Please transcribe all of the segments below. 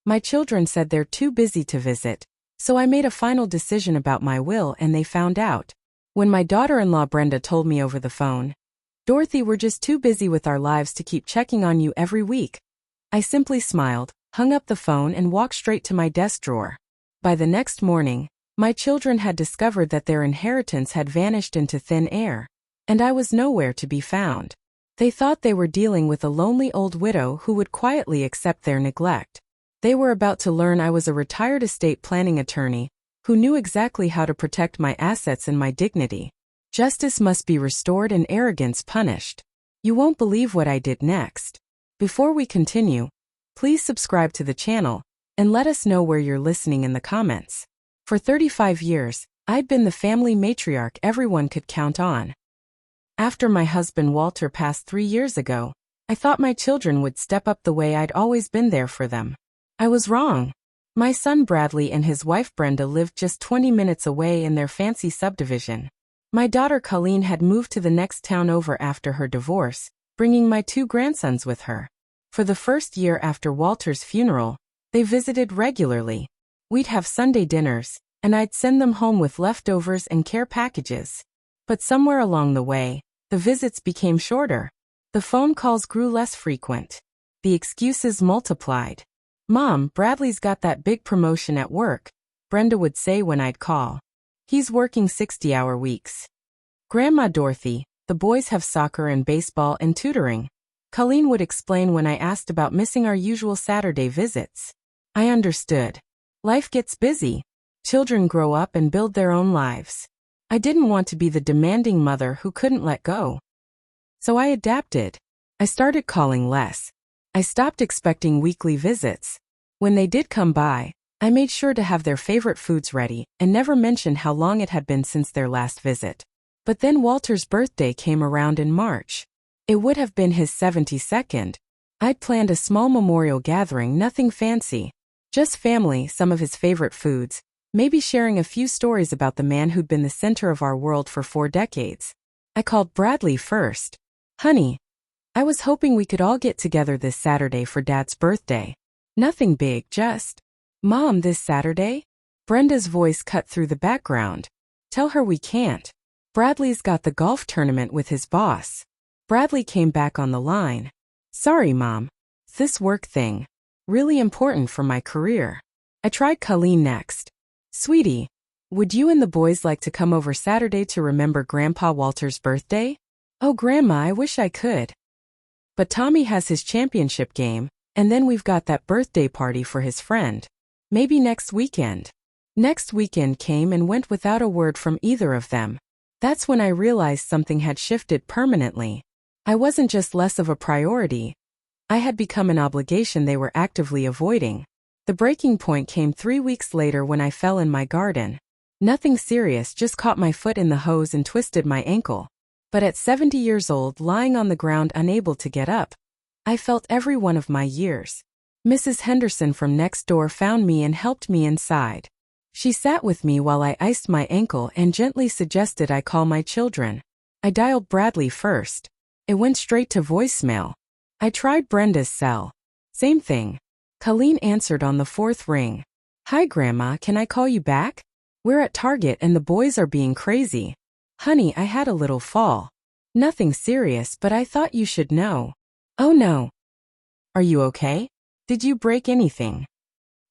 My children said they're too busy to visit, so I made a final decision about my will and they found out. When my daughter-in-law Brenda told me over the phone, "Dorothy, we're just too busy with our lives to keep checking on you every week," I simply smiled, hung up the phone and walked straight to my desk drawer. By the next morning, my children had discovered that their inheritance had vanished into thin air, and I was nowhere to be found. They thought they were dealing with a lonely old widow who would quietly accept their neglect. They were about to learn I was a retired estate planning attorney who knew exactly how to protect my assets and my dignity. Justice must be restored and arrogance punished. You won't believe what I did next. Before we continue, please subscribe to the channel and let us know where you're listening in the comments. For 35 years, I'd been the family matriarch everyone could count on. After my husband Walter passed 3 years ago, I thought my children would step up the way I'd always been there for them. I was wrong. My son Bradley and his wife Brenda lived just 20 minutes away in their fancy subdivision. My daughter Colleen had moved to the next town over after her divorce, bringing my 2 grandsons with her. For the first year after Walter's funeral, they visited regularly. We'd have Sunday dinners, and I'd send them home with leftovers and care packages. But somewhere along the way, the visits became shorter. The phone calls grew less frequent. The excuses multiplied. "Mom, Bradley's got that big promotion at work," Brenda would say when I'd call. "He's working 60-hour weeks." "Grandma Dorothy, the boys have soccer and baseball and tutoring," Colleen would explain when I asked about missing our usual Saturday visits. I understood. Life gets busy. Children grow up and build their own lives. I didn't want to be the demanding mother who couldn't let go. So I adapted. I started calling less. I stopped expecting weekly visits. When they did come by, I made sure to have their favorite foods ready and never mentioned how long it had been since their last visit. But then Walter's birthday came around in March. It would have been his 72nd. I'd planned a small memorial gathering, nothing fancy. Just family, some of his favorite foods, maybe sharing a few stories about the man who'd been the center of our world for 4 decades. I called Bradley first. "Honey, I was hoping we could all get together this Saturday for Dad's birthday. Nothing big, just..." "Mom, this Saturday?" Brenda's voice cut through the background. "Tell her we can't. Bradley's got the golf tournament with his boss." Bradley came back on the line. "Sorry, Mom. This work thing. Really important for my career." I tried Colleen next. "Sweetie, would you and the boys like to come over Saturday to remember Grandpa Walter's birthday?" "Oh, Grandma, I wish I could. But Tommy has his championship game, and then we've got that birthday party for his friend. Maybe next weekend." Next weekend came and went without a word from either of them. That's when I realized something had shifted permanently. I wasn't just less of a priority. I had become an obligation they were actively avoiding. The breaking point came 3 weeks later when I fell in my garden. Nothing serious, just caught my foot in the hose and twisted my ankle. But at 70 years old, lying on the ground unable to get up, I felt every one of my years. Mrs. Henderson from next door found me and helped me inside. She sat with me while I iced my ankle and gently suggested I call my children. I dialed Bradley first. It went straight to voicemail. I tried Brenda's cell. Same thing. Colleen answered on the 4th ring. "Hi, Grandma, can I call you back? We're at Target and the boys are being crazy. Honey, I had a little fall. Nothing serious, but I thought you should know." "Oh no. Are you okay? Did you break anything?"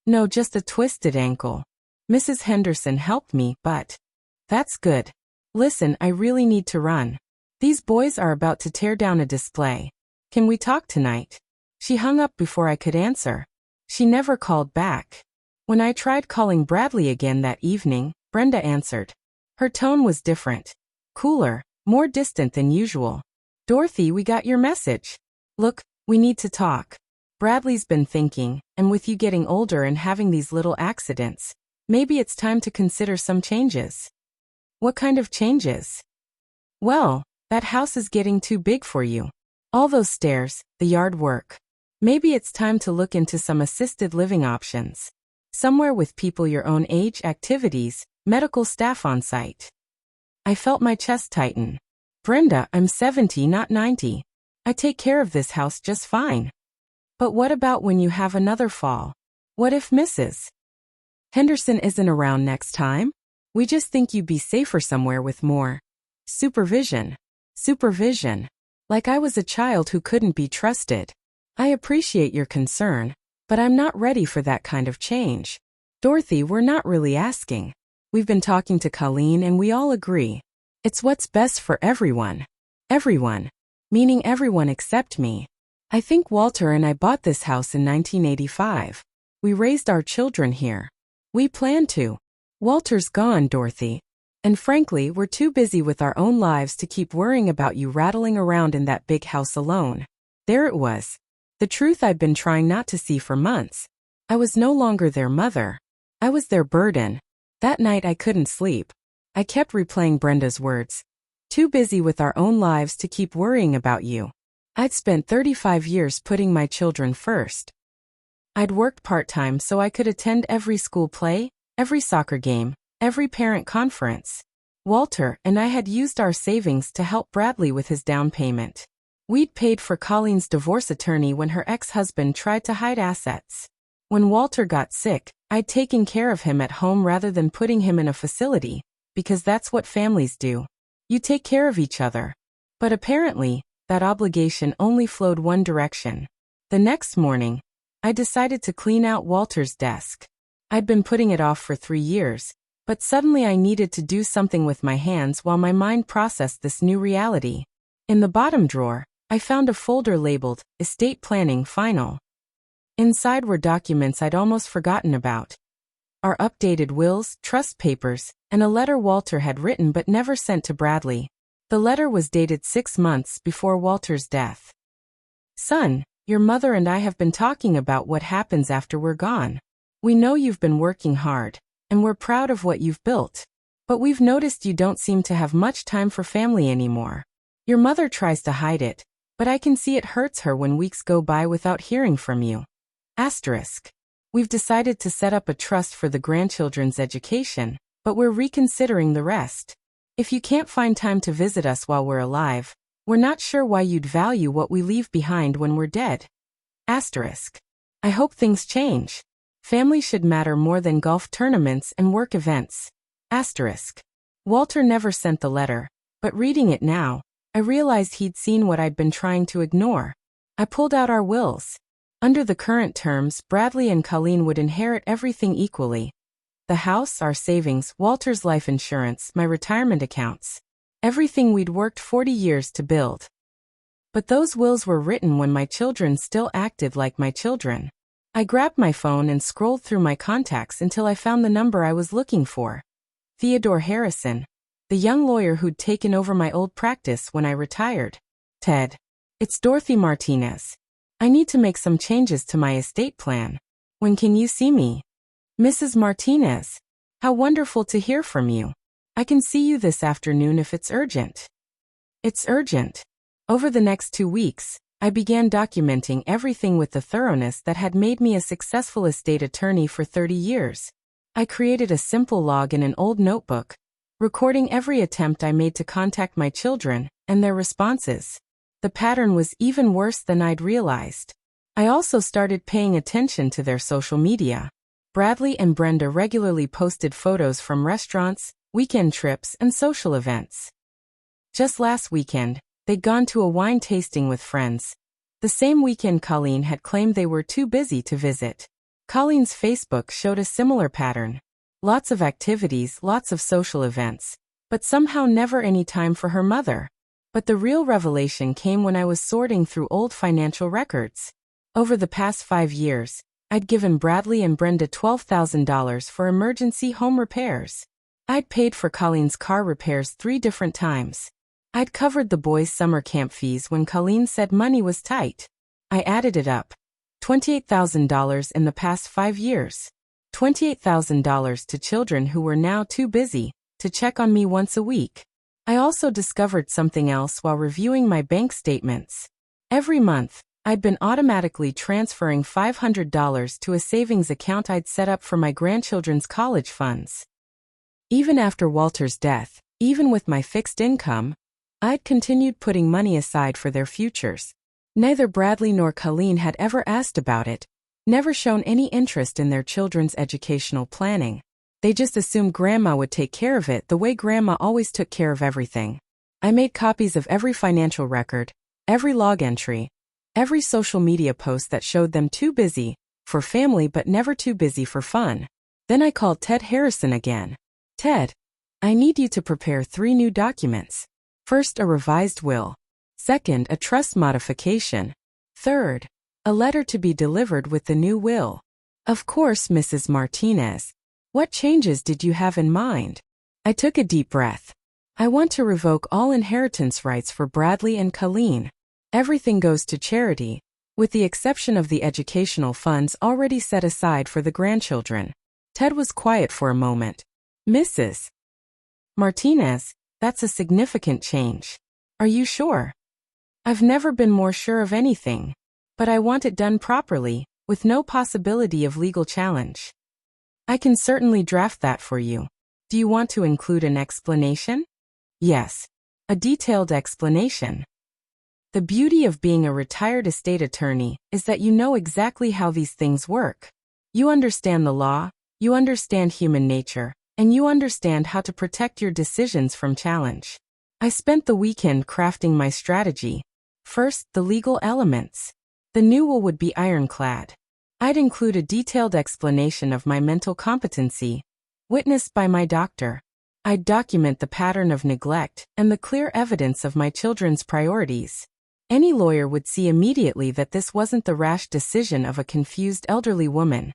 "No, just a twisted ankle. Mrs. Henderson helped me, but..." "That's good. Listen, I really need to run. These boys are about to tear down a display. Can we talk tonight?" She hung up before I could answer. She never called back. When I tried calling Bradley again that evening, Brenda answered. Her tone was different. Cooler, more distant than usual. "Dorothy, we got your message. Look, we need to talk. Bradley's been thinking, and with you getting older and having these little accidents, maybe it's time to consider some changes." "What kind of changes?" "Well, that house is getting too big for you. All those stairs, the yard work. Maybe it's time to look into some assisted living options. Somewhere with people your own age, activities, medical staff on site." I felt my chest tighten. "Brenda, I'm 70, not 90. I take care of this house just fine." "But what about when you have another fall? What if Mrs. Henderson isn't around next time? We just think you'd be safer somewhere with more supervision. Supervision. Like I was a child who couldn't be trusted. I appreciate your concern, but I'm not ready for that kind of change. Dorothy, we're not really asking. We've been talking to Colleen and we all agree. It's what's best for everyone. Everyone. Meaning everyone except me. I think Walter and I bought this house in 1985. We raised our children here. We plan to. Walter's gone, Dorothy. And frankly, we're too busy with our own lives to keep worrying about you rattling around in that big house alone. There it was. The truth I'd been trying not to see for months. I was no longer their mother. I was their burden. That night I couldn't sleep. I kept replaying Brenda's words. Too busy with our own lives to keep worrying about you. I'd spent 35 years putting my children first. I'd worked part-time so I could attend every school play, every soccer game, every parent conference. Walter and I had used our savings to help Bradley with his down payment. We'd paid for Colleen's divorce attorney when her ex-husband tried to hide assets. When Walter got sick, I'd taken care of him at home rather than putting him in a facility, because that's what families do. You take care of each other. But apparently, that obligation only flowed one direction. The next morning, I decided to clean out Walter's desk. I'd been putting it off for 3 years, but suddenly I needed to do something with my hands while my mind processed this new reality. In the bottom drawer, I found a folder labeled Estate Planning Final. Inside were documents I'd almost forgotten about. Our updated wills, trust papers, and a letter Walter had written but never sent to Bradley. The letter was dated 6 months before Walter's death. Son, your mother and I have been talking about what happens after we're gone. We know you've been working hard, and we're proud of what you've built. But we've noticed you don't seem to have much time for family anymore. Your mother tries to hide it, but I can see it hurts her when weeks go by without hearing from you. Asterisk. We've decided to set up a trust for the grandchildren's education, but we're reconsidering the rest. If you can't find time to visit us while we're alive, we're not sure why you'd value what we leave behind when we're dead. Asterisk. I hope things change. Family should matter more than golf tournaments and work events. Asterisk. Walter never sent the letter, but reading it now, I realized he'd seen what I'd been trying to ignore. I pulled out our wills. Under the current terms, Bradley and Colleen would inherit everything equally. The house, our savings, Walter's life insurance, my retirement accounts. Everything we'd worked 40 years to build. But those wills were written when my children still acted like my children. I grabbed my phone and scrolled through my contacts until I found the number I was looking for. Theodore Harrison, the young lawyer who'd taken over my old practice when I retired. Ted. It's Dorothy Martinez. I need to make some changes to my estate plan. When can you see me? Mrs. Martinez. How wonderful to hear from you. I can see you this afternoon if it's urgent. It's urgent. Over the next 2 weeks, I began documenting everything with the thoroughness that had made me a successful estate attorney for 30 years. I created a simple log in an old notebook, recording every attempt I made to contact my children and their responses. The pattern was even worse than I'd realized. I also started paying attention to their social media. Bradley and Brenda regularly posted photos from restaurants, weekend trips, and social events. Just last weekend, they'd gone to a wine tasting with friends. The same weekend Colleen had claimed they were too busy to visit. Colleen's Facebook showed a similar pattern. Lots of activities, lots of social events, but somehow never any time for her mother. But the real revelation came when I was sorting through old financial records. Over the past 5 years, I'd given Bradley and Brenda $12,000 for emergency home repairs. I'd paid for Colleen's car repairs 3 different times. I'd covered the boys' summer camp fees when Colleen said money was tight. I added it up. $28,000 in the past 5 years. $28,000 to children who were now too busy to check on me once a week. I also discovered something else while reviewing my bank statements. Every month, I'd been automatically transferring $500 to a savings account I'd set up for my grandchildren's college funds. Even after Walter's death, even with my fixed income, I'd continued putting money aside for their futures. Neither Bradley nor Colleen had ever asked about it, never shown any interest in their children's educational planning. They just assumed Grandma would take care of it the way Grandma always took care of everything. I made copies of every financial record, every log entry, every social media post that showed them too busy for family but never too busy for fun. Then I called Ted Harrison again. Ted, I need you to prepare 3 new documents. First, a revised will. Second, a trust modification. Third, a letter to be delivered with the new will. Of course, Mrs. Martinez. What changes did you have in mind? I took a deep breath. I want to revoke all inheritance rights for Bradley and Colleen. Everything goes to charity, with the exception of the educational funds already set aside for the grandchildren. Ted was quiet for a moment. Mrs. Martinez, that's a significant change. Are you sure? I've never been more sure of anything. But I want it done properly, with no possibility of legal challenge. I can certainly draft that for you. Do you want to include an explanation? Yes. A detailed explanation. The beauty of being a retired estate attorney is that you know exactly how these things work. You understand the law, you understand human nature, and you understand how to protect your decisions from challenge. I spent the weekend crafting my strategy. First, the legal elements. The new will would be ironclad. I'd include a detailed explanation of my mental competency, witnessed by my doctor. I'd document the pattern of neglect and the clear evidence of my children's priorities. Any lawyer would see immediately that this wasn't the rash decision of a confused elderly woman.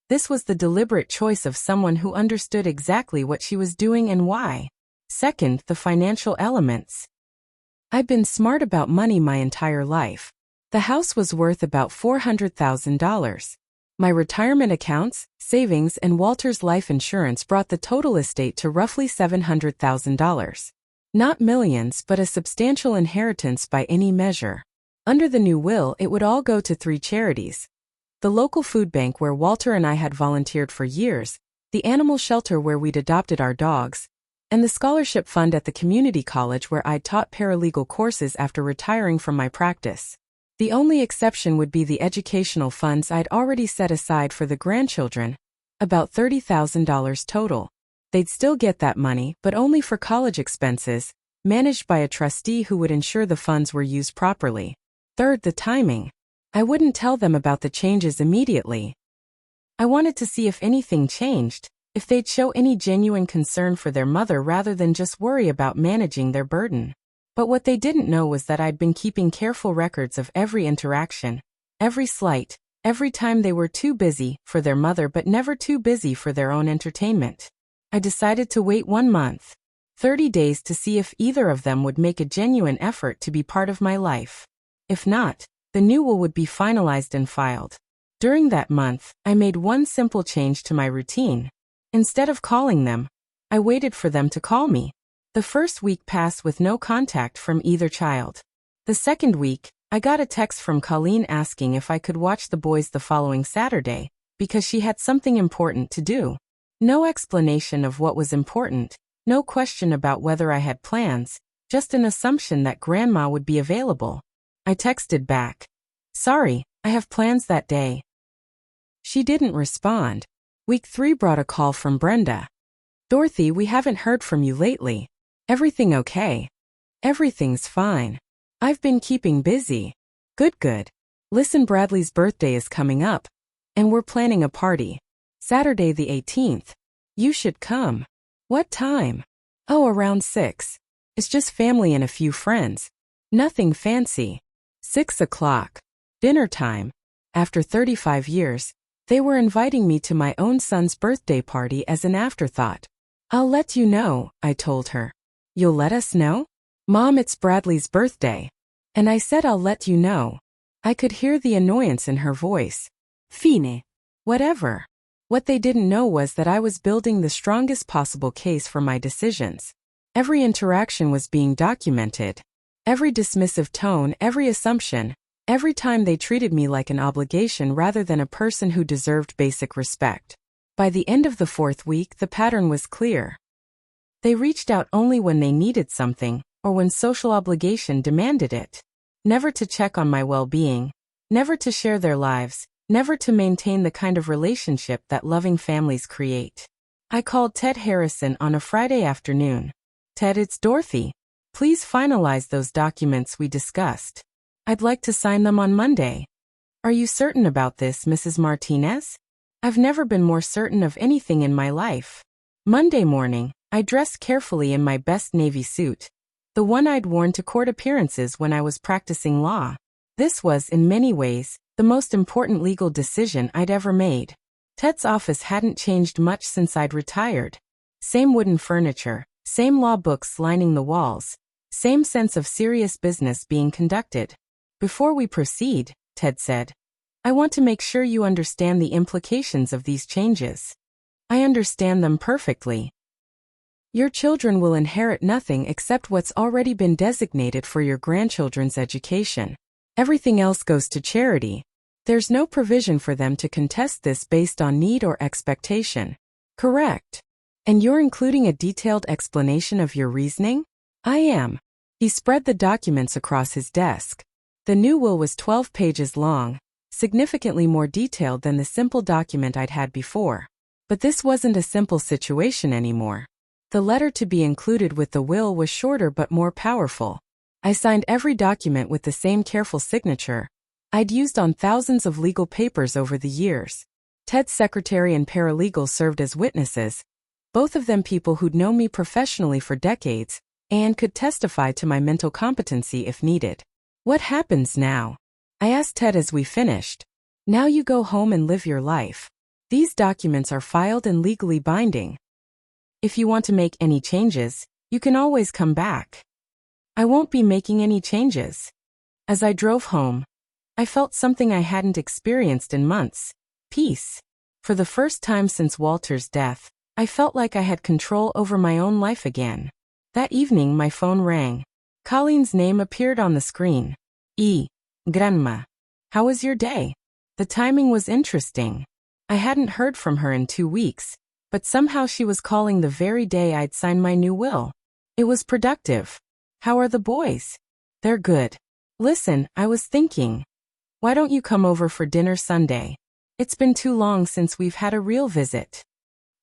This was the deliberate choice of someone who understood exactly what she was doing and why. Second, the financial elements. I've been smart about money my entire life. The house was worth about $400,000. My retirement accounts, savings, and Walter's life insurance brought the total estate to roughly $700,000. Not millions, but a substantial inheritance by any measure. Under the new will, it would all go to 3 charities. The local food bank where Walter and I had volunteered for years, the animal shelter where we'd adopted our dogs, and the scholarship fund at the community college where I'd taught paralegal courses after retiring from my practice. The only exception would be the educational funds I'd already set aside for the grandchildren, about $30,000 total. They'd still get that money, but only for college expenses, managed by a trustee who would ensure the funds were used properly. Third, the timing. I wouldn't tell them about the changes immediately. I wanted to see if anything changed, if they'd show any genuine concern for their mother rather than just worry about managing their burden. But what they didn't know was that I'd been keeping careful records of every interaction, every slight, every time they were too busy for their mother but never too busy for their own entertainment. I decided to wait 1 month, 30 days to see if either of them would make a genuine effort to be part of my life. If not, the new will would be finalized and filed. During that month, I made one simple change to my routine. Instead of calling them, I waited for them to call me. The first week passed with no contact from either child. The second week, I got a text from Colleen asking if I could watch the boys the following Saturday, because she had something important to do. No explanation of what was important, no question about whether I had plans, just an assumption that Grandma would be available. I texted back, "Sorry, I have plans that day." She didn't respond. Week 3 brought a call from Brenda. "Dorothy, we haven't heard from you lately. Everything okay?" "Everything's fine. I've been keeping busy." Good. Listen, Bradley's birthday is coming up, and we're planning a party. Saturday the 18th. You should come." "What time?" "Oh, around 6. It's just family and a few friends. Nothing fancy." 6 o'clock. Dinner time. After 35 years, they were inviting me to my own son's birthday party as an afterthought. "I'll let you know," I told her. "You'll let us know?" "Mom, it's Bradley's birthday." And I said I'll let you know. I could hear the annoyance in her voice. Fine. Whatever. What they didn't know was that I was building the strongest possible case for my decisions. Every interaction was being documented. Every dismissive tone, every assumption, every time they treated me like an obligation rather than a person who deserved basic respect. By the end of the 4th week, the pattern was clear. They reached out only when they needed something, or when social obligation demanded it. Never to check on my well-being, never to share their lives, never to maintain the kind of relationship that loving families create. I called Ted Harrison on a Friday afternoon. Ted, it's Dorothy. Please finalize those documents we discussed. I'd like to sign them on Monday. Are you certain about this, Mrs. Martinez? I've never been more certain of anything in my life. Monday morning, I dressed carefully in my best navy suit, the one I'd worn to court appearances when I was practicing law. This was, in many ways, the most important legal decision I'd ever made. Ted's office hadn't changed much since I'd retired. Same wooden furniture, same law books lining the walls, same sense of serious business being conducted. Before we proceed, Ted said, I want to make sure you understand the implications of these changes. I understand them perfectly. Your children will inherit nothing except what's already been designated for your grandchildren's education. Everything else goes to charity. There's no provision for them to contest this based on need or expectation. Correct. And you're including a detailed explanation of your reasoning? I am. He spread the documents across his desk. The new will was 12 pages long, significantly more detailed than the simple document I'd had before. But this wasn't a simple situation anymore. The letter to be included with the will was shorter but more powerful. I signed every document with the same careful signature I'd used on thousands of legal papers over the years. Ted's secretary and paralegal served as witnesses, both of them people who'd known me professionally for decades and could testify to my mental competency if needed. What happens now? I asked Ted as we finished. Now you go home and live your life. These documents are filed and legally binding. If you want to make any changes, you can always come back. I won't be making any changes. As I drove home, I felt something I hadn't experienced in months. Peace. For the first time since Walter's death, I felt like I had control over my own life again. That evening my phone rang. Colleen's name appeared on the screen. Grandma. How was your day? The timing was interesting. I hadn't heard from her in 2 weeks, but somehow she was calling the very day I'd signed my new will. It was productive. How are the boys? They're good. Listen, I was thinking. Why don't you come over for dinner Sunday? It's been too long since we've had a real visit.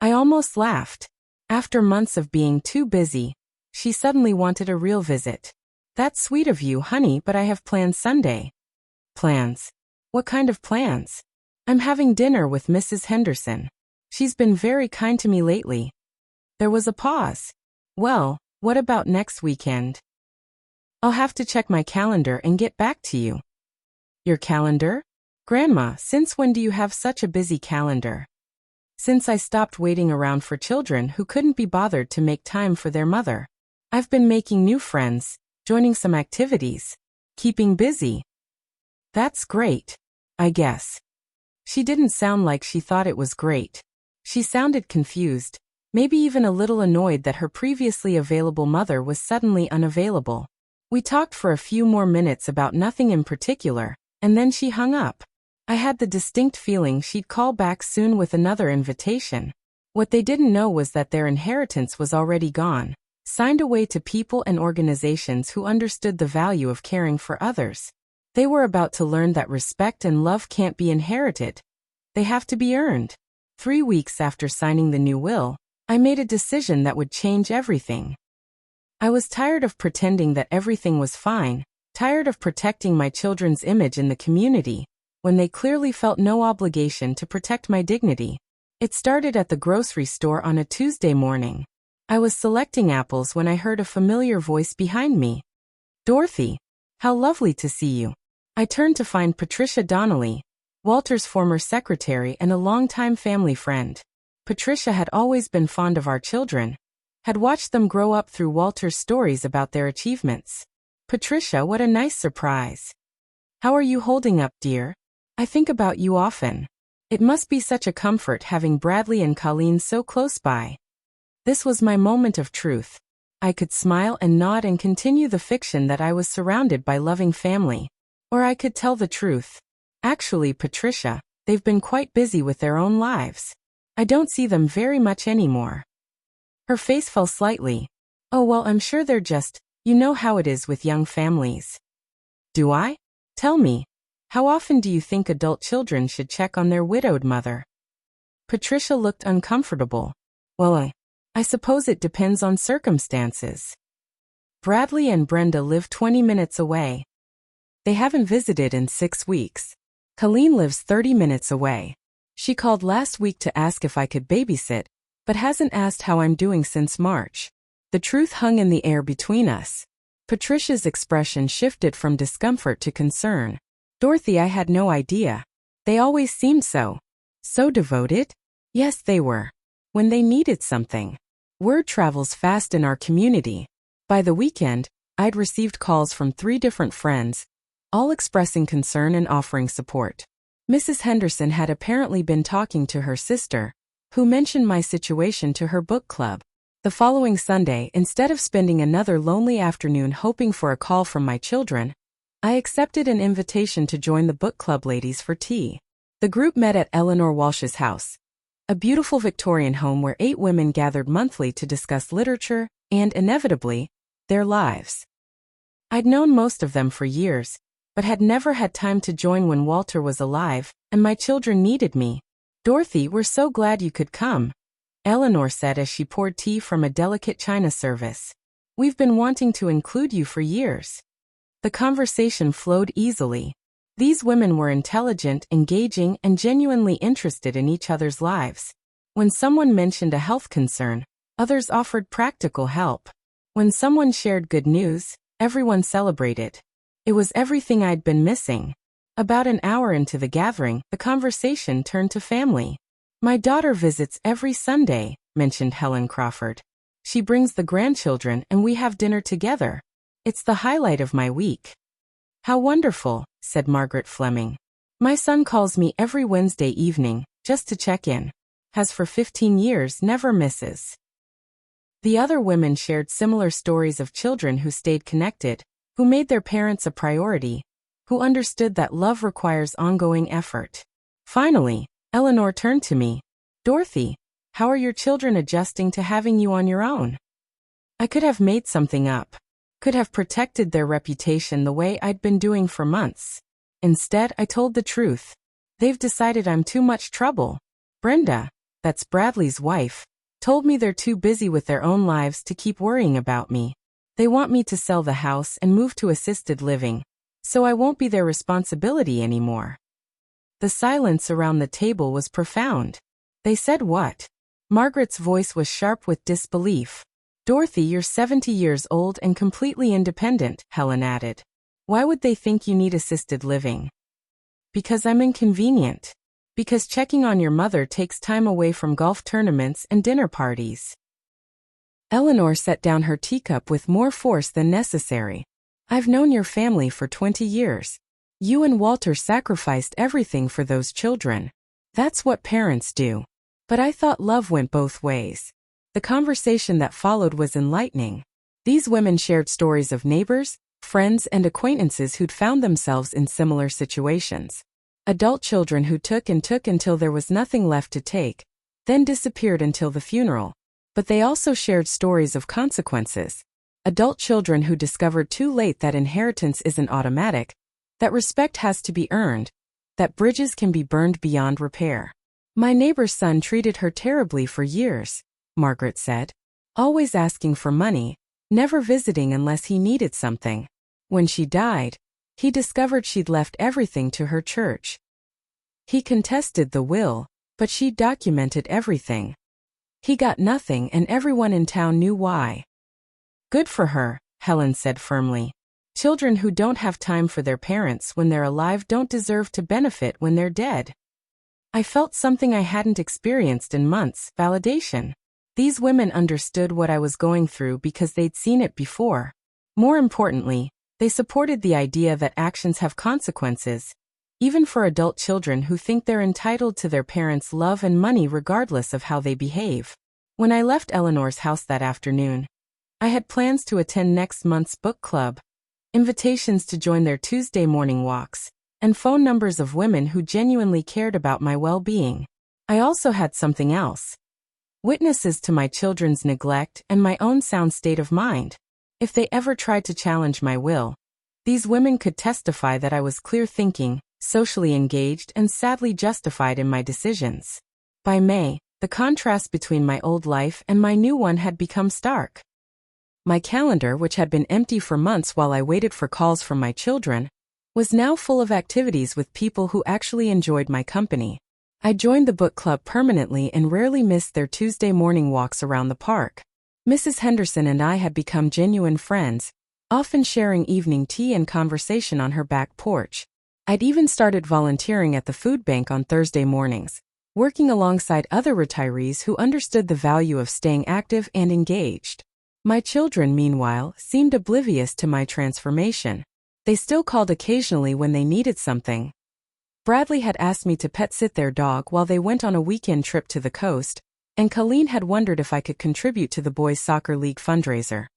I almost laughed. After months of being too busy, she suddenly wanted a real visit. That's sweet of you, honey, but I have plans Sunday. Plans? What kind of plans? I'm having dinner with Mrs. Henderson. She's been very kind to me lately. There was a pause. Well, what about next weekend? I'll have to check my calendar and get back to you. Your calendar? Grandma, since when do you have such a busy calendar? Since I stopped waiting around for children who couldn't be bothered to make time for their mother. I've been making new friends, joining some activities, keeping busy. That's great, I guess. She didn't sound like she thought it was great. She sounded confused, maybe even a little annoyed that her previously available mother was suddenly unavailable. We talked for a few more minutes about nothing in particular, and then she hung up. I had the distinct feeling she'd call back soon with another invitation. What they didn't know was that their inheritance was already gone, signed away to people and organizations who understood the value of caring for others. They were about to learn that respect and love can't be inherited. They have to be earned. 3 weeks after signing the new will, I made a decision that would change everything. I was tired of pretending that everything was fine, tired of protecting my children's image in the community, when they clearly felt no obligation to protect my dignity. It started at the grocery store on a Tuesday morning. I was selecting apples when I heard a familiar voice behind me. Dorothy, how lovely to see you. I turned to find Patricia Donnelly, Walter's former secretary and a longtime family friend. Patricia had always been fond of our children, had watched them grow up through Walter's stories about their achievements. Patricia, what a nice surprise. How are you holding up, dear? I think about you often. It must be such a comfort having Bradley and Colleen so close by. This was my moment of truth. I could smile and nod and continue the fiction that I was surrounded by loving family. Or I could tell the truth. Actually, Patricia, they've been quite busy with their own lives. I don't see them very much anymore. Her face fell slightly. Oh well, I'm sure they're just, you know how it is with young families. Do I? Tell me. How often do you think adult children should check on their widowed mother? Patricia looked uncomfortable. Well, I suppose it depends on circumstances. Bradley and Brenda live 20 minutes away. They haven't visited in 6 weeks. Colleen lives 30 minutes away. She called last week to ask if I could babysit, but hasn't asked how I'm doing since March. The truth hung in the air between us. Patricia's expression shifted from discomfort to concern. Dorothy, I had no idea. They always seemed so devoted? Yes, they were. When they needed something. Word travels fast in our community. By the weekend, I'd received calls from 3 different friends, all expressing concern and offering support. Mrs. Henderson had apparently been talking to her sister, who mentioned my situation to her book club. The following Sunday, instead of spending another lonely afternoon hoping for a call from my children, I accepted an invitation to join the book club ladies for tea. The group met at Eleanor Walsh's house, a beautiful Victorian home where 8 women gathered monthly to discuss literature and, inevitably, their lives. I'd known most of them for years, but had never had time to join when Walter was alive and my children needed me. Dorothy, we're so glad you could come, Eleanor said as she poured tea from a delicate china service. We've been wanting to include you for years. The conversation flowed easily. These women were intelligent, engaging, and genuinely interested in each other's lives. When someone mentioned a health concern, others offered practical help. When someone shared good news, everyone celebrated. It was everything I'd been missing. About an hour into the gathering, the conversation turned to family. My daughter visits every Sunday, mentioned Helen Crawford. She brings the grandchildren and we have dinner together. It's the highlight of my week. How wonderful, said Margaret Fleming. My son calls me every Wednesday evening, just to check in. Has for 15 years, never misses. The other women shared similar stories of children who stayed connected, who made their parents a priority, who understood that love requires ongoing effort. Finally, Eleanor turned to me. Dorothy, how are your children adjusting to having you on your own? I could have made something up. Could have protected their reputation the way I'd been doing for months. Instead, I told the truth. They've decided I'm too much trouble. Brenda, that's Bradley's wife, told me they're too busy with their own lives to keep worrying about me. They want me to sell the house and move to assisted living, so I won't be their responsibility anymore. The silence around the table was profound. They said what? Margaret's voice was sharp with disbelief. Dorothy, you're 70 years old and completely independent, Helen added. Why would they think you need assisted living? Because I'm inconvenient. Because checking on your mother takes time away from golf tournaments and dinner parties. Eleanor set down her teacup with more force than necessary. I've known your family for 20 years. You and Walter sacrificed everything for those children. That's what parents do. But I thought love went both ways. The conversation that followed was enlightening. These women shared stories of neighbors, friends, and acquaintances who'd found themselves in similar situations. Adult children who took and took until there was nothing left to take, then disappeared until the funeral. But they also shared stories of consequences. Adult children who discovered too late that inheritance isn't automatic, that respect has to be earned, that bridges can be burned beyond repair. My neighbor's son treated her terribly for years, Margaret said. Always asking for money, never visiting unless he needed something. When she died, he discovered she'd left everything to her church. He contested the will, but she documented everything. He got nothing and everyone in town knew why. Good for her, Helen said firmly. Children who don't have time for their parents when they're alive don't deserve to benefit when they're dead. I felt something I hadn't experienced in months, validation. These women understood what I was going through because they'd seen it before. More importantly, they supported the idea that actions have consequences, even for adult children who think they're entitled to their parents' love and money regardless of how they behave. When I left Eleanor's house that afternoon, I had plans to attend next month's book club, invitations to join their Tuesday morning walks, and phone numbers of women who genuinely cared about my well-being. I also had something else. Witnesses to my children's neglect and my own sound state of mind. If they ever tried to challenge my will, these women could testify that I was clear thinking, socially engaged and sadly justified in my decisions. By May, the contrast between my old life and my new one had become stark. My calendar, which had been empty for months while I waited for calls from my children, was now full of activities with people who actually enjoyed my company. I joined the book club permanently and rarely missed their Tuesday morning walks around the park. Mrs. Henderson and I had become genuine friends, often sharing evening tea and conversation on her back porch. I'd even started volunteering at the food bank on Thursday mornings, working alongside other retirees who understood the value of staying active and engaged. My children, meanwhile, seemed oblivious to my transformation. They still called occasionally when they needed something. Bradley had asked me to pet sit their dog while they went on a weekend trip to the coast, and Colleen had wondered if I could contribute to the boys' soccer league fundraiser.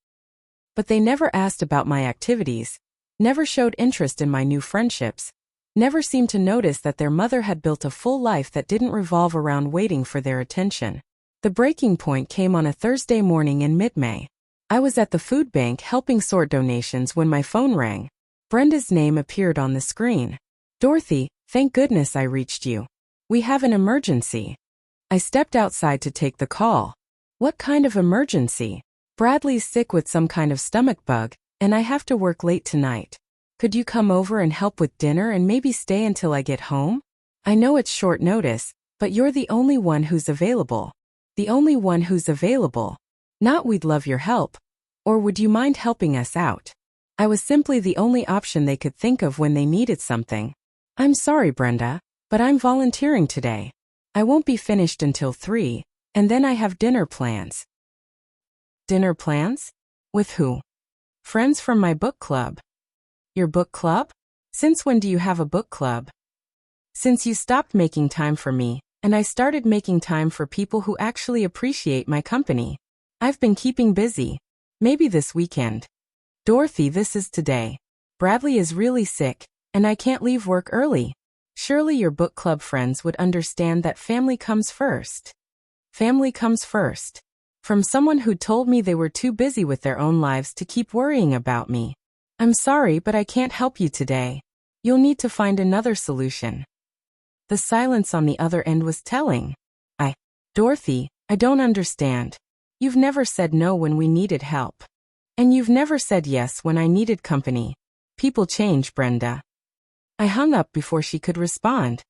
But they never asked about my activities, never showed interest in my new friendships, never seemed to notice that their mother had built a full life that didn't revolve around waiting for their attention. The breaking point came on a Thursday morning in mid-May. I was at the food bank helping sort donations when my phone rang. Brenda's name appeared on the screen. "Dorothy, thank goodness I reached you. We have an emergency." I stepped outside to take the call. "What kind of emergency?" "Bradley's sick with some kind of stomach bug, and I have to work late tonight. Could you come over and help with dinner and maybe stay until I get home? I know it's short notice, but you're the only one who's available." "The only one who's available? Not we'd love your help. Or would you mind helping us out?" I was simply the only option they could think of when they needed something. "I'm sorry, Brenda, but I'm volunteering today. I won't be finished until 3, and then I have dinner plans." "Dinner plans? With who?" "Friends from my book club." "Your book club? Since when do you have a book club?" "Since you stopped making time for me, and I started making time for people who actually appreciate my company. I've been keeping busy. Maybe this weekend." "Dorothy, this is today. Bradley is really sick, and I can't leave work early. Surely your book club friends would understand that family comes first." "Family comes first." From someone who told me they were too busy with their own lives to keep worrying about me. "I'm sorry, but I can't help you today. You'll need to find another solution." The silence on the other end was telling. Dorothy, I don't understand. You've never said no when we needed help. And you've never said yes when I needed company. People change, Brenda." I hung up before she could respond.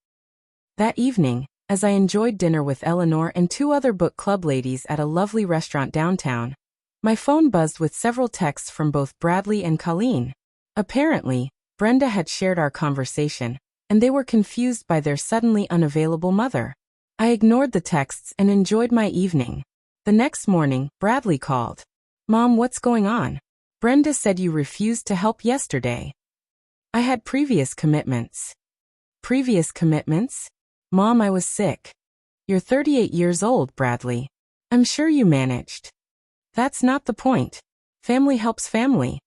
That evening, as I enjoyed dinner with Eleanor and 2 other book club ladies at a lovely restaurant downtown, my phone buzzed with several texts from both Bradley and Colleen. Apparently, Brenda had shared our conversation, and they were confused by their suddenly unavailable mother. I ignored the texts and enjoyed my evening. The next morning, Bradley called. "Mom, what's going on? Brenda said you refused to help yesterday." "I had previous commitments." "Previous commitments? Mom, I was sick." "You're 38 years old, Bradley. I'm sure you managed." "That's not the point. Family helps family."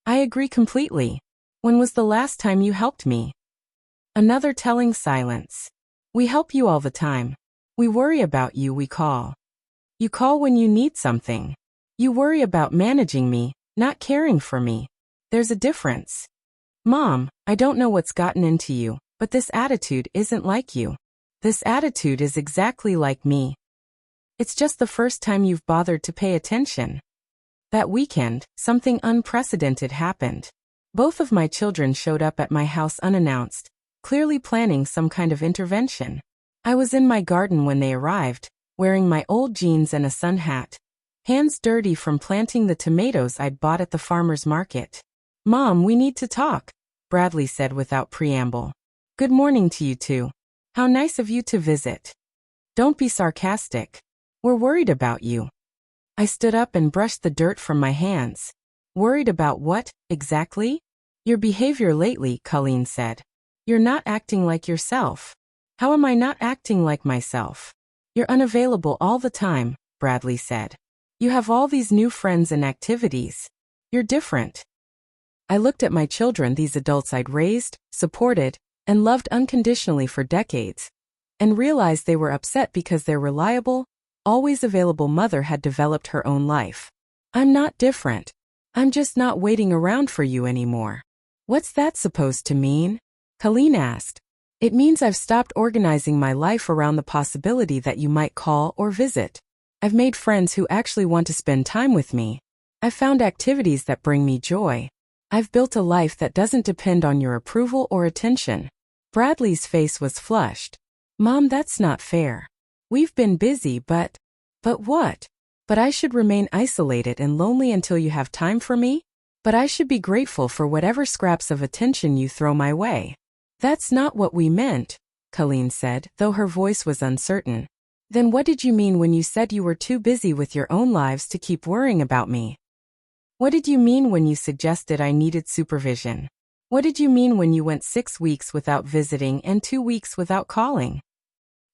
"I agree completely. When was the last time you helped me?" Another telling silence. "We help you all the time. We worry about you, we call. You call when you need something. You worry about managing me, not caring for me. There's a difference." "Mom, I don't know what's gotten into you, but this attitude isn't like you. This attitude is exactly like me. It's just the first time you've bothered to pay attention." That weekend, something unprecedented happened. Both of my children showed up at my house unannounced, clearly planning some kind of intervention. I was in my garden when they arrived, wearing my old jeans and a sun hat, hands dirty from planting the tomatoes I'd bought at the farmer's market. "Mom, we need to talk," Bradley said without preamble. "Good morning to you two. How nice of you to visit. Don't be sarcastic. We're worried about you." I stood up and brushed the dirt from my hands. "Worried about what, exactly?" "Your behavior lately," Colleen said. "You're not acting like yourself." "How am I not acting like myself?" "You're unavailable all the time," Bradley said. "You have all these new friends and activities. You're different." I looked at my children, these adults I'd raised, supported, and loved unconditionally for decades, and realized they were upset because their reliable, always available mother had developed her own life. "I'm not different. I'm just not waiting around for you anymore." "What's that supposed to mean?" Colleen asked. It means I've stopped organizing my life around the possibility that you might call or visit. I've made friends who actually want to spend time with me. I've found activities that bring me joy. I've built a life that doesn't depend on your approval or attention. Bradley's face was flushed. Mom, that's not fair. We've been busy, but what? But I should remain isolated and lonely until you have time for me? But I should be grateful for whatever scraps of attention you throw my way. That's not what we meant, Colleen said, though her voice was uncertain. Then what did you mean when you said you were too busy with your own lives to keep worrying about me? What did you mean when you suggested I needed supervision? What did you mean when you went 6 weeks without visiting and 2 weeks without calling?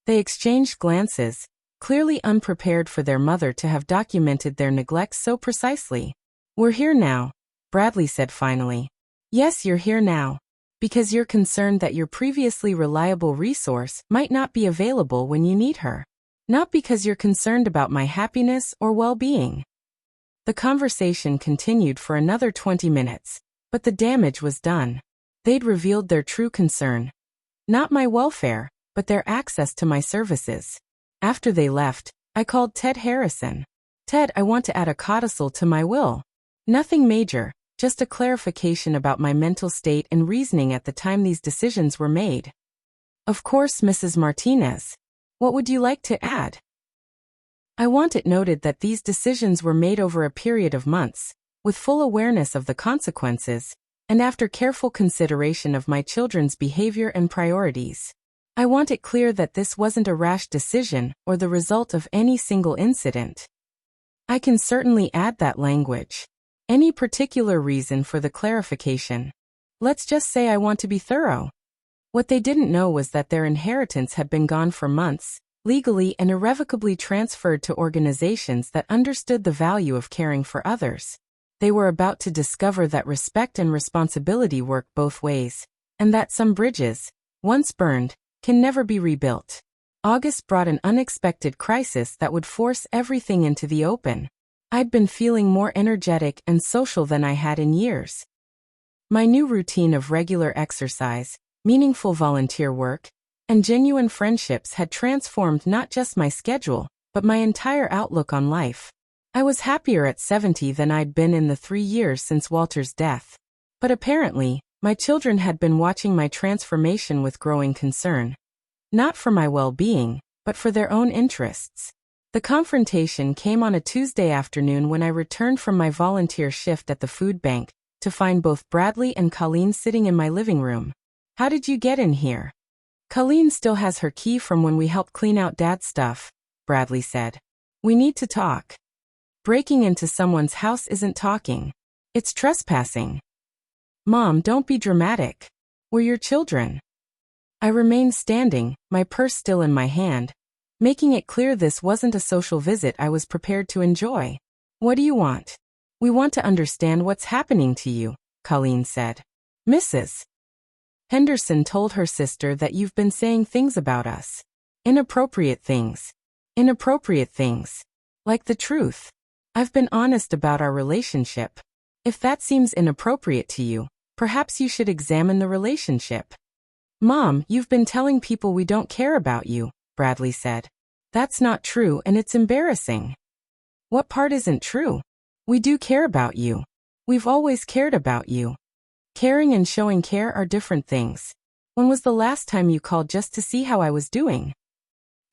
They exchanged glances, clearly unprepared for their mother to have documented their neglect so precisely. We're here now, Bradley said finally. Yes, you're here now. Because you're concerned that your previously reliable resource might not be available when you need her. Not because you're concerned about my happiness or well-being. The conversation continued for another 20 minutes, but the damage was done. They'd revealed their true concern. Not my welfare, but their access to my services. After they left, I called Ted Harrison. Ted, I want to add a codicil to my will. Nothing major, just a clarification about my mental state and reasoning at the time these decisions were made. Of course, Mrs. Martinez. What would you like to add? I want it noted that these decisions were made over a period of months, with full awareness of the consequences, and after careful consideration of my children's behavior and priorities. I want it clear that this wasn't a rash decision or the result of any single incident. I can certainly add that language. Any particular reason for the clarification? Let's just say I want to be thorough. What they didn't know was that their inheritance had been gone for months, legally and irrevocably transferred to organizations that understood the value of caring for others. They were about to discover that respect and responsibility work both ways, and that some bridges, once burned, can never be rebuilt. August brought an unexpected crisis that would force everything into the open. I'd been feeling more energetic and social than I had in years. My new routine of regular exercise, meaningful volunteer work, and genuine friendships had transformed not just my schedule, but my entire outlook on life. I was happier at 70 than I'd been in the 3 years since Walter's death. But apparently, my children had been watching my transformation with growing concern. Not for my well-being, but for their own interests. The confrontation came on a Tuesday afternoon when I returned from my volunteer shift at the food bank, to find both Bradley and Colleen sitting in my living room. How did you get in here? Colleen still has her key from when we helped clean out Dad's stuff, Bradley said. We need to talk. Breaking into someone's house isn't talking. It's trespassing. Mom, don't be dramatic. We're your children. I remained standing, my purse still in my hand, making it clear this wasn't a social visit I was prepared to enjoy. What do you want? We want to understand what's happening to you, Colleen said. Mrs. Henderson told her sister that you've been saying things about us. Inappropriate things. Inappropriate things. Like the truth. I've been honest about our relationship. If that seems inappropriate to you, perhaps you should examine the relationship. Mom, you've been telling people we don't care about you, Bradley said. That's not true and it's embarrassing. What part isn't true? We do care about you. We've always cared about you. Caring and showing care are different things. When was the last time you called just to see how I was doing?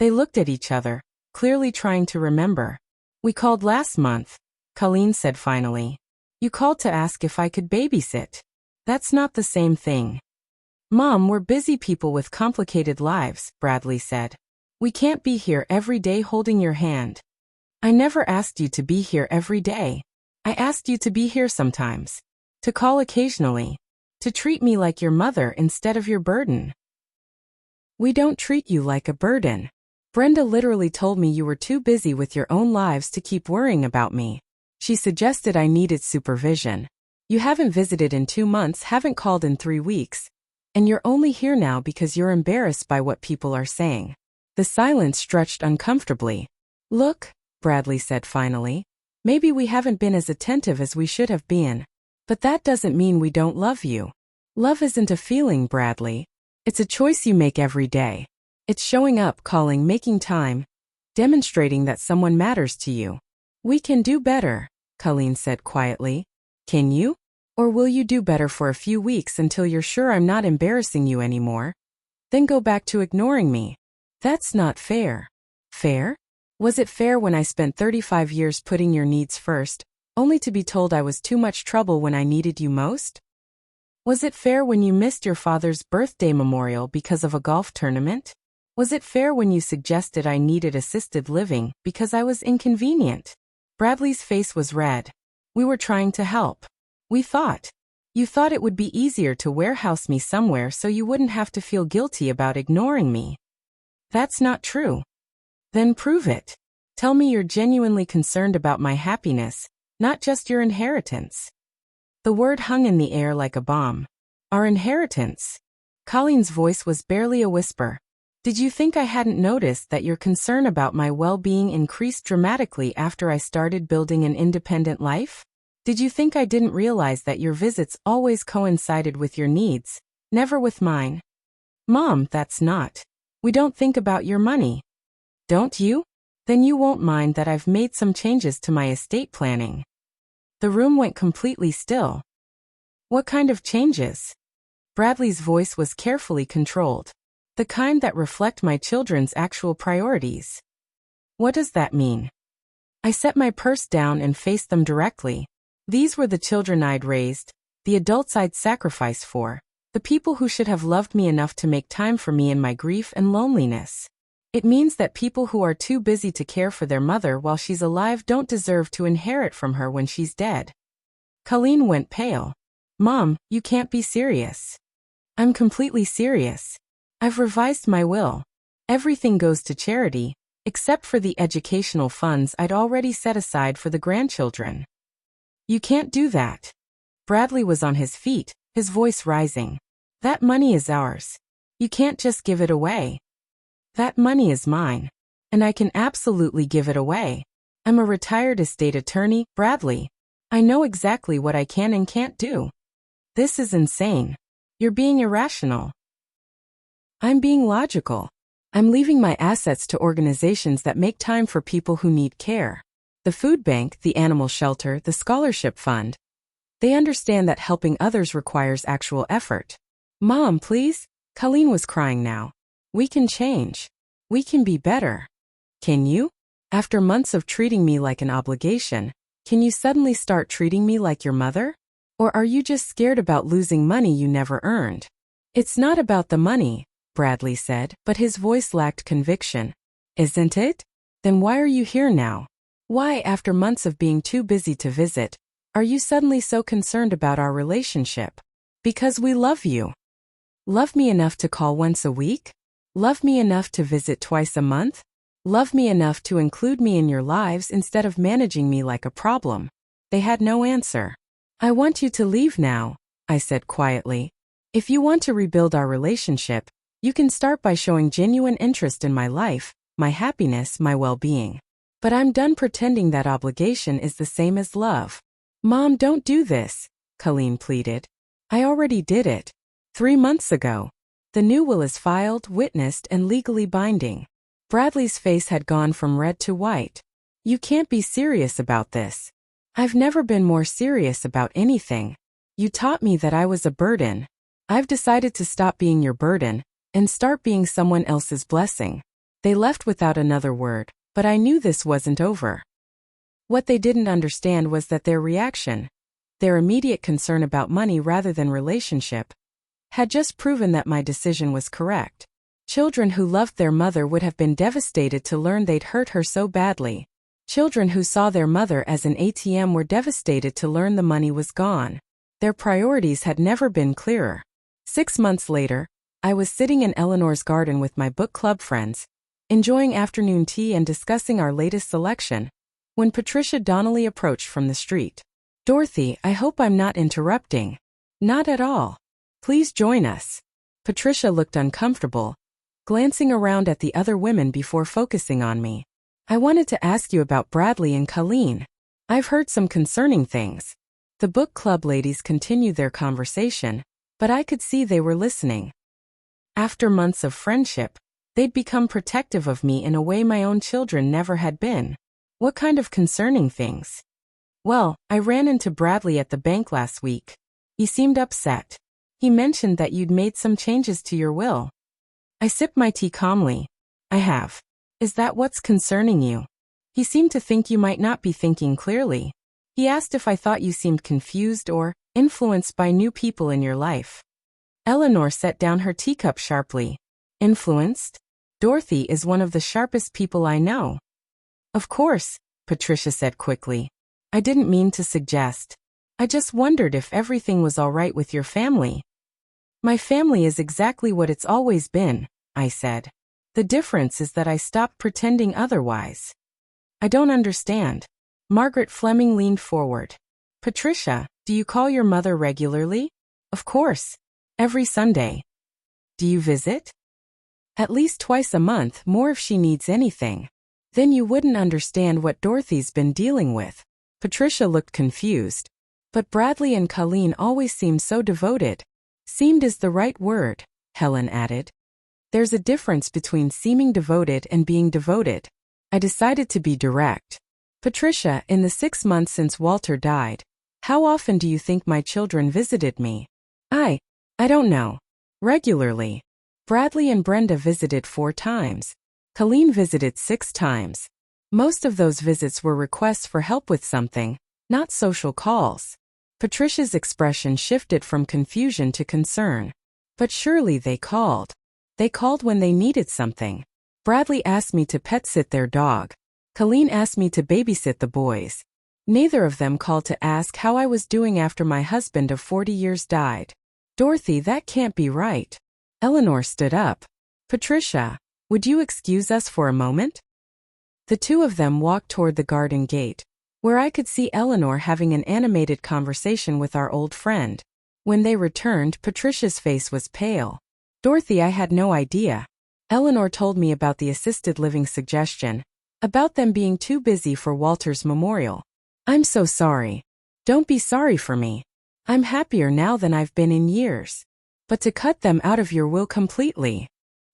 They looked at each other, clearly trying to remember. We called last month, Colleen said finally. You called to ask if I could babysit. That's not the same thing. Mom, we're busy people with complicated lives, Bradley said. We can't be here every day holding your hand. I never asked you to be here every day. I asked you to be here sometimes. To call occasionally. To treat me like your mother instead of your burden. We don't treat you like a burden. Brenda literally told me you were too busy with your own lives to keep worrying about me. She suggested I needed supervision. You haven't visited in 2 months, haven't called in 3 weeks. And you're only here now because you're embarrassed by what people are saying. The silence stretched uncomfortably. Look, Bradley said finally. Maybe we haven't been as attentive as we should have been. But that doesn't mean we don't love you. Love isn't a feeling, Bradley. It's a choice you make every day. It's showing up, calling, making time, demonstrating that someone matters to you. We can do better, Colleen said quietly. Can you? Or will you do better for a few weeks until you're sure I'm not embarrassing you anymore? Then go back to ignoring me. That's not fair. Fair? Was it fair when I spent 35 years putting your needs first, only to be told I was too much trouble when I needed you most? Was it fair when you missed your father's birthday memorial because of a golf tournament? Was it fair when you suggested I needed assisted living because I was inconvenient? Bradley's face was red. We were trying to help. We thought. You thought it would be easier to warehouse me somewhere so you wouldn't have to feel guilty about ignoring me. That's not true. Then prove it. Tell me you're genuinely concerned about my happiness, not just your inheritance. The word hung in the air like a bomb. Our inheritance. Colleen's voice was barely a whisper. Did you think I hadn't noticed that your concern about my well-being increased dramatically after I started building an independent life? Did you think I didn't realize that your visits always coincided with your needs, never with mine? Mom, that's not. We don't think about your money. Don't you? Then you won't mind that I've made some changes to my estate planning. The room went completely still. What kind of changes? Bradley's voice was carefully controlled. The kind that reflect my children's actual priorities. What does that mean? I set my purse down and faced them directly. These were the children I'd raised, the adults I'd sacrificed for, the people who should have loved me enough to make time for me in my grief and loneliness. It means that people who are too busy to care for their mother while she's alive don't deserve to inherit from her when she's dead. Colleen went pale. Mom, you can't be serious. I'm completely serious. I've revised my will. Everything goes to charity, except for the educational funds I'd already set aside for the grandchildren. You can't do that. Bradley was on his feet, his voice rising. That money is ours. You can't just give it away. That money is mine. And I can absolutely give it away. I'm a retired estate attorney, Bradley. I know exactly what I can and can't do. This is insane. You're being irrational. I'm being logical. I'm leaving my assets to organizations that make time for people who need care. The food bank, the animal shelter, the scholarship fund. They understand that helping others requires actual effort. Mom, please? Colleen was crying now. We can change. We can be better. Can you? After months of treating me like an obligation, can you suddenly start treating me like your mother? Or are you just scared about losing money you never earned? It's not about the money, Bradley said, but his voice lacked conviction. Isn't it? Then why are you here now? Why, after months of being too busy to visit, are you suddenly so concerned about our relationship? Because we love you. Love me enough to call once a week? Love me enough to visit twice a month? Love me enough to include me in your lives instead of managing me like a problem? They had no answer. I want you to leave now, I said quietly. If you want to rebuild our relationship, you can start by showing genuine interest in my life, my happiness, my well-being. But I'm done pretending that obligation is the same as love. Mom, don't do this, Colleen pleaded. I already did it. 3 months ago. The new will is filed, witnessed, and legally binding. Bradley's face had gone from red to white. You can't be serious about this. I've never been more serious about anything. You taught me that I was a burden. I've decided to stop being your burden and start being someone else's blessing. They left without another word, but I knew this wasn't over. What they didn't understand was that their reaction, their immediate concern about money rather than relationship, had just proven that my decision was correct. Children who loved their mother would have been devastated to learn they'd hurt her so badly. Children who saw their mother as an ATM were devastated to learn the money was gone. Their priorities had never been clearer. 6 months later, I was sitting in Eleanor's garden with my book club friends, enjoying afternoon tea and discussing our latest selection, when Patricia Donnelly approached from the street. Dorothy, I hope I'm not interrupting. Not at all. Please join us. Patricia looked uncomfortable, glancing around at the other women before focusing on me. I wanted to ask you about Bradley and Colleen. I've heard some concerning things. The book club ladies continued their conversation, but I could see they were listening. After months of friendship, they'd become protective of me in a way my own children never had been. What kind of concerning things? Well, I ran into Bradley at the bank last week. He seemed upset. He mentioned that you'd made some changes to your will. I sipped my tea calmly. I have. Is that what's concerning you? He seemed to think you might not be thinking clearly. He asked if I thought you seemed confused or influenced by new people in your life. Eleanor set down her teacup sharply. Influenced? Dorothy is one of the sharpest people I know. Of course, Patricia said quickly. I didn't mean to suggest. I just wondered if everything was all right with your family. My family is exactly what it's always been, I said. The difference is that I stopped pretending otherwise. I don't understand. Margaret Fleming leaned forward. Patricia, do you call your mother regularly? Of course. Every Sunday. Do you visit? At least twice a month, more if she needs anything. Then you wouldn't understand what Dorothy's been dealing with. Patricia looked confused. But Bradley and Colleen always seemed so devoted. Seemed is the right word, Helen added. There's a difference between seeming devoted and being devoted. I decided to be direct. Patricia, in the 6 months since Walter died, how often do you think my children visited me? I don't know. Regularly. Bradley and Brenda visited 4 times. Colleen visited 6 times. Most of those visits were requests for help with something, not social calls. Patricia's expression shifted from confusion to concern. But surely they called. They called when they needed something. Bradley asked me to pet sit their dog. Colleen asked me to babysit the boys. Neither of them called to ask how I was doing after my husband of 40 years died. Dorothy, that can't be right. Eleanor stood up. Patricia, would you excuse us for a moment? The two of them walked toward the garden gate, where I could see Eleanor having an animated conversation with our old friend. When they returned, Patricia's face was pale. Dorothy, I had no idea. Eleanor told me about the assisted living suggestion, about them being too busy for Walter's memorial. I'm so sorry. Don't be sorry for me. I'm happier now than I've been in years. But to cut them out of your will completely.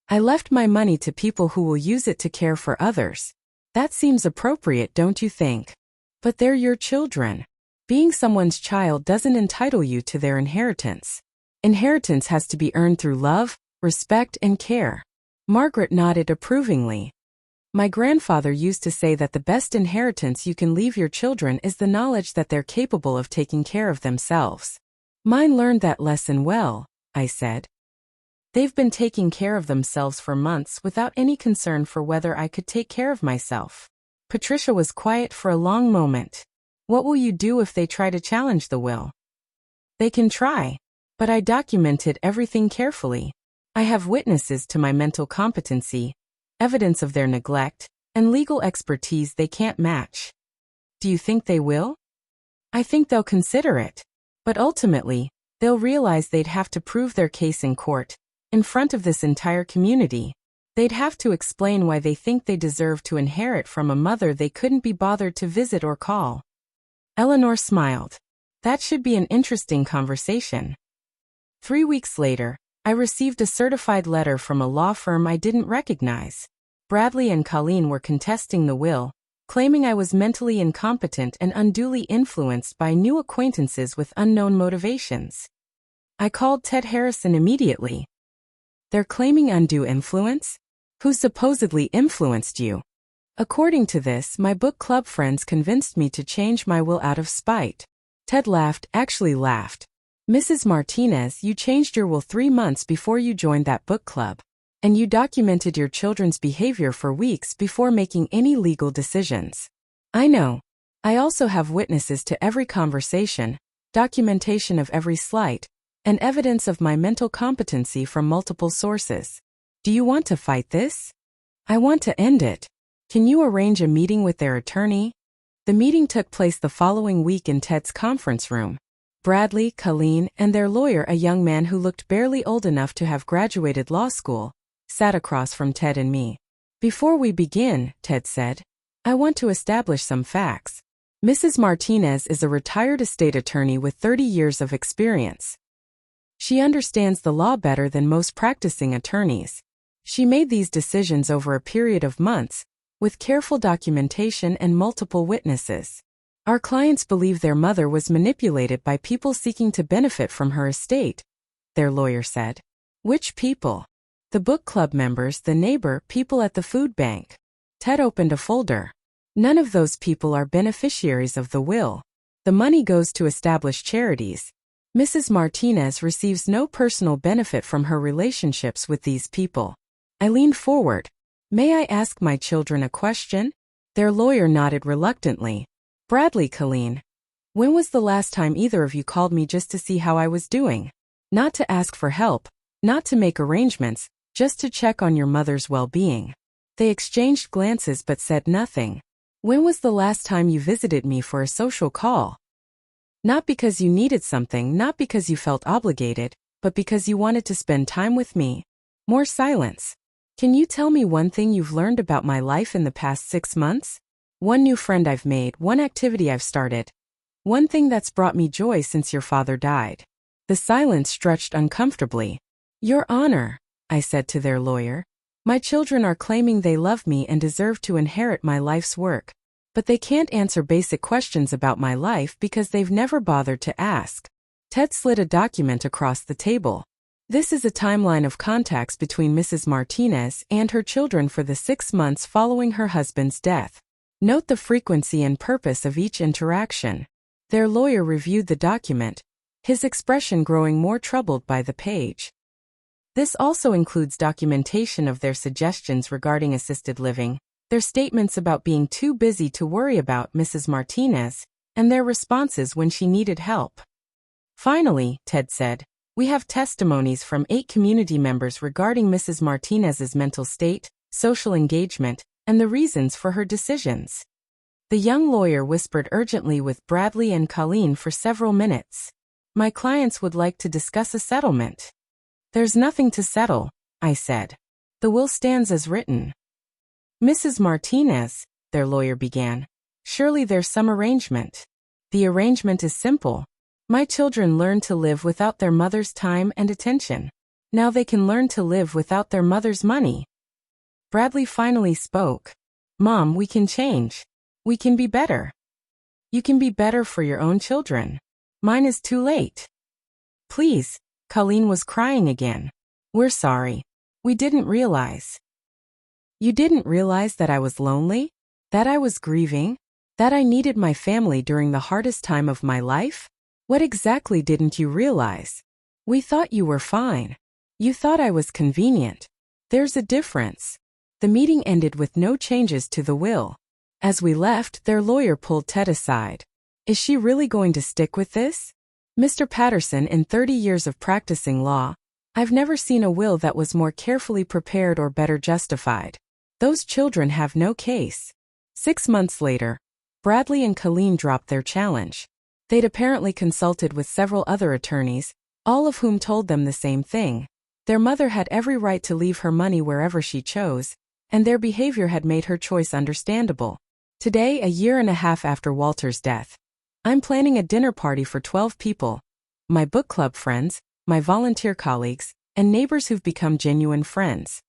I left my money to people who will use it to care for others. That seems appropriate, don't you think? But they're your children. Being someone's child doesn't entitle you to their inheritance. Inheritance has to be earned through love, respect, and care. Margaret nodded approvingly. My grandfather used to say that the best inheritance you can leave your children is the knowledge that they're capable of taking care of themselves. Mine learned that lesson well, I said. They've been taking care of themselves for months without any concern for whether I could take care of myself. Patricia was quiet for a long moment. What will you do if they try to challenge the will? They can try. But I documented everything carefully. I have witnesses to my mental competency, evidence of their neglect, and legal expertise they can't match. Do you think they will? I think they'll consider it. But ultimately, they'll realize they'd have to prove their case in court, in front of this entire community. They'd have to explain why they think they deserve to inherit from a mother they couldn't be bothered to visit or call. Eleanor smiled. That should be an interesting conversation. 3 weeks later, I received a certified letter from a law firm I didn't recognize. Bradley and Colleen were contesting the will, claiming I was mentally incompetent and unduly influenced by new acquaintances with unknown motivations. I called Ted Harrison immediately. They're claiming undue influence? Who supposedly influenced you? According to this, my book club friends convinced me to change my will out of spite. Ted laughed, actually laughed. Mrs. Martinez, you changed your will 3 months before you joined that book club. And you documented your children's behavior for weeks before making any legal decisions. I know. I also have witnesses to every conversation, documentation of every slight, and evidence of my mental competency from multiple sources. Do you want to fight this? I want to end it. Can you arrange a meeting with their attorney? The meeting took place the following week in Ted's conference room. Bradley, Colleen, and their lawyer, a young man who looked barely old enough to have graduated law school, sat across from Ted and me. Before we begin, Ted said, I want to establish some facts. Mrs. Martinez is a retired estate attorney with 30 years of experience. She understands the law better than most practicing attorneys. She made these decisions over a period of months, with careful documentation and multiple witnesses. Our clients believe their mother was manipulated by people seeking to benefit from her estate, their lawyer said. Which people? The book club members, the neighbor, people at the food bank. Ted opened a folder. None of those people are beneficiaries of the will. The money goes to established charities. Mrs. Martinez receives no personal benefit from her relationships with these people. I leaned forward. May I ask my children a question? Their lawyer nodded reluctantly. Bradley, Colleen. When was the last time either of you called me just to see how I was doing? Not to ask for help, not to make arrangements, just to check on your mother's well-being. They exchanged glances but said nothing. When was the last time you visited me for a social call? Not because you needed something, not because you felt obligated, but because you wanted to spend time with me. More silence. Can you tell me one thing you've learned about my life in the past 6 months? One new friend I've made, one activity I've started. One thing that's brought me joy since your father died. The silence stretched uncomfortably. Your Honor, I said to their lawyer. My children are claiming they love me and deserve to inherit my life's work. But they can't answer basic questions about my life because they've never bothered to ask. Ted slid a document across the table. This is a timeline of contacts between Mrs. Martinez and her children for the 6 months following her husband's death. Note the frequency and purpose of each interaction. Their lawyer reviewed the document, his expression growing more troubled by the page. This also includes documentation of their suggestions regarding assisted living, their statements about being too busy to worry about Mrs. Martinez, and their responses when she needed help. Finally, Ted said, we have testimonies from 8 community members regarding Mrs. Martinez's mental state, social engagement, and the reasons for her decisions. The young lawyer whispered urgently with Bradley and Colleen for several minutes. My clients would like to discuss a settlement. There's nothing to settle, I said. The will stands as written. Mrs. Martinez, their lawyer began. Surely there's some arrangement. The arrangement is simple. My children learned to live without their mother's time and attention. Now they can learn to live without their mother's money. Bradley finally spoke. Mom, we can change. We can be better. You can be better for your own children. Mine is too late. Please, Colleen was crying again. We're sorry. We didn't realize. You didn't realize that I was lonely? That I was grieving? That I needed my family during the hardest time of my life? What exactly didn't you realize? We thought you were fine. You thought I was convenient. There's a difference. The meeting ended with no changes to the will. As we left, their lawyer pulled Ted aside. Is she really going to stick with this? Mr. Patterson, in 30 years of practicing law, I've never seen a will that was more carefully prepared or better justified. Those children have no case. 6 months later, Bradley and Colleen dropped their challenge. They'd apparently consulted with several other attorneys, all of whom told them the same thing. Their mother had every right to leave her money wherever she chose, and their behavior had made her choice understandable. Today, a year and a half after Walter's death, I'm planning a dinner party for 12 people. My book club friends, my volunteer colleagues, and neighbors who've become genuine friends.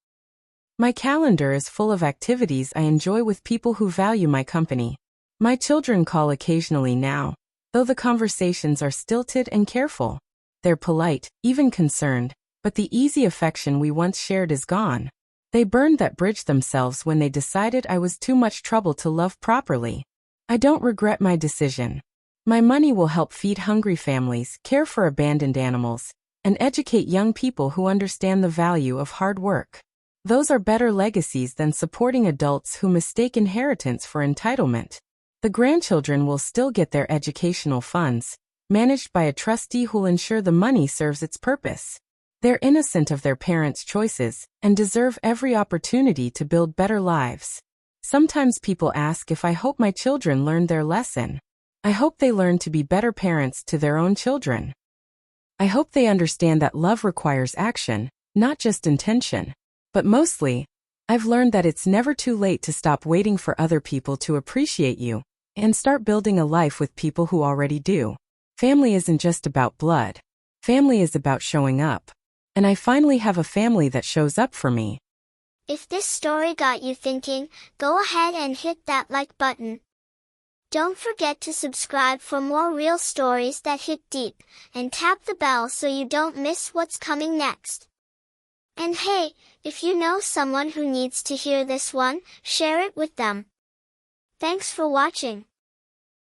My calendar is full of activities I enjoy with people who value my company. My children call occasionally now, though the conversations are stilted and careful. They're polite, even concerned, but the easy affection we once shared is gone. They burned that bridge themselves when they decided I was too much trouble to love properly. I don't regret my decision. My money will help feed hungry families, care for abandoned animals, and educate young people who understand the value of hard work. Those are better legacies than supporting adults who mistake inheritance for entitlement. The grandchildren will still get their educational funds, managed by a trustee who'll ensure the money serves its purpose. They're innocent of their parents' choices and deserve every opportunity to build better lives. Sometimes people ask if I hope my children learn their lesson. I hope they learn to be better parents to their own children. I hope they understand that love requires action, not just intention. But mostly, I've learned that it's never too late to stop waiting for other people to appreciate you and start building a life with people who already do. Family isn't just about blood. Family is about showing up. And I finally have a family that shows up for me. If this story got you thinking, go ahead and hit that like button. Don't forget to subscribe for more real stories that hit deep, and tap the bell so you don't miss what's coming next. And hey, if you know someone who needs to hear this one, share it with them. Thanks for watching.